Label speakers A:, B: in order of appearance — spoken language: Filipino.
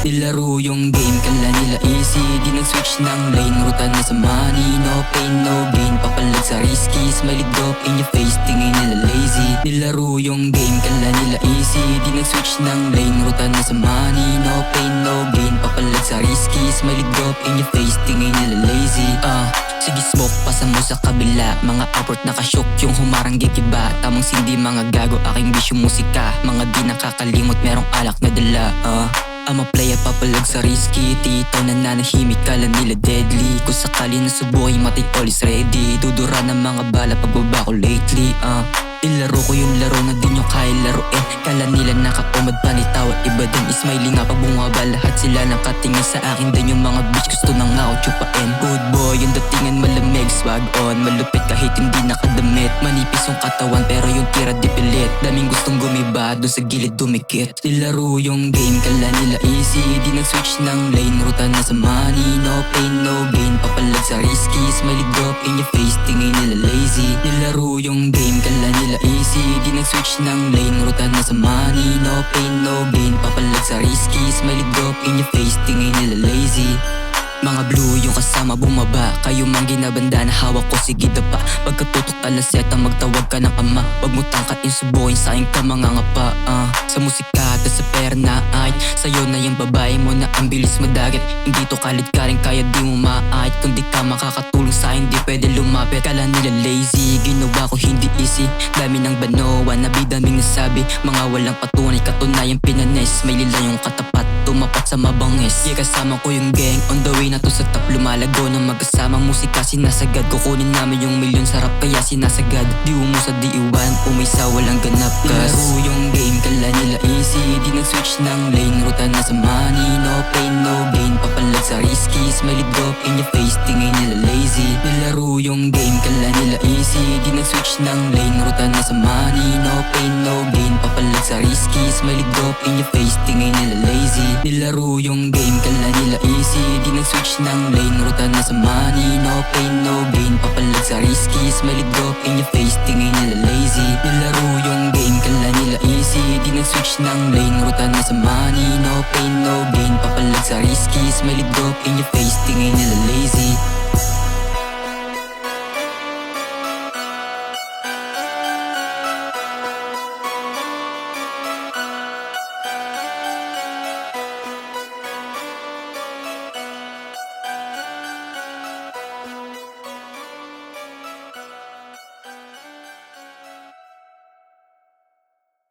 A: Nilaro yung game, kala nila easy. Di nag-switch ng lane, ruta na sa money. No pain, no gain, papalag sa risky. Smiley drop in your face, tingin nila lazy. Nilaro yung game, kala nila easy. Di nag-switch ng lane, ruta na sa money. No pain, no gain, papalag sa risky. Smiley drop in your face, tingin nila lazy. Sige smoke, pasa mo sa kabila. Mga awkward nakashock, yung humarang gigiba. Tamang sindi, mga gago, aking bisyo musika. Mga di nakakalimot, merong alak na dala. I'm a player, papalag sa risky. Tito na nanahimik, kala nila deadly. Kung sakali nasubuhay, matay always ready. Dudura ng mga bala pagbaba ko lately. Ilaro ko yung laro na di nyo kaya laruin. Kala nila nakaumad panitawa, iba din ismiley nga pag bumaba. Lahat sila nakatingin sa akin, din yung mga bitch gusto nang ako tsupain. Good boy, yung datingan malamig, swag on. Malupit kahit hindi nakadamit. Manipis yung katawan pero yung tira di pilit. Daming gustong gumiba, doon sa gilid dumikit. Nilaro yung game, kala nila easy. Di nag-switch ng lane, ruta na sa money. No pain, no gain, papalag sa risky. Smiley drop in your face, tingin nila lazy. Nilaro yung game, kala nila easy. Di nag-switch ng lane, ruta na sa money. No pain, no gain, papalag sa risky. Smiley drop in your face, tingin nila lazy. Mga blue yung kasama bumaba. Kayo mang ginabanda na hawak ko, sige dapa. Pagkatutok alaseta, magtawag ka ng ama. Wag mo tangkat insubuhin, sayang ka mga ngapa. Sa musika at sa pera na ay sa'yo na yung babae mo na ang bilis madagat. Hindi to kalit ka rin, kaya di mo maayat. Kung di ka makakatulong sa'yo, di pwede lumapit. Kala nila lazy, ginawa ko hindi easy. Dami ng banoa, nabi daming nasabi. Mga walang patunay, katunayan pinanes. May lila yung katapat, tumapat sa mabangis. Yeah, kasama ko yung gang, on the way na to sa top. Lumalago ng magkasama, musika sinasagad. Kukunin namin yung milyon, sarap kaya sinasagad. Di umusa, di iwan, umisa, walang ganap. Laro yung game, kala nila easy. Di nag-switch ng lane, ruta na sa money. No pain, no gain, papalag sa risky. Smiley drop in your face, tingin nila lazy. Nilaro yung game, kala nila easy. Di nag-switch ng lane, ruta na sa money. No pain, no gain, papalag sa risky. Smiley drop in your face, tingin nila lazy. Nilaro yung game, kala nila easy. Di nag-switch ng lane, ruta na sa money. No pain, no gain, papalag sa risky. Smiley drop in your face, tingin nila lazy. Nilaro yung game, kala nila easy. Di nag-switch ng lane, ruta na sa money. No pain, no gain, papalag sa risky. Smiley drop in your face, tingin nila lazy.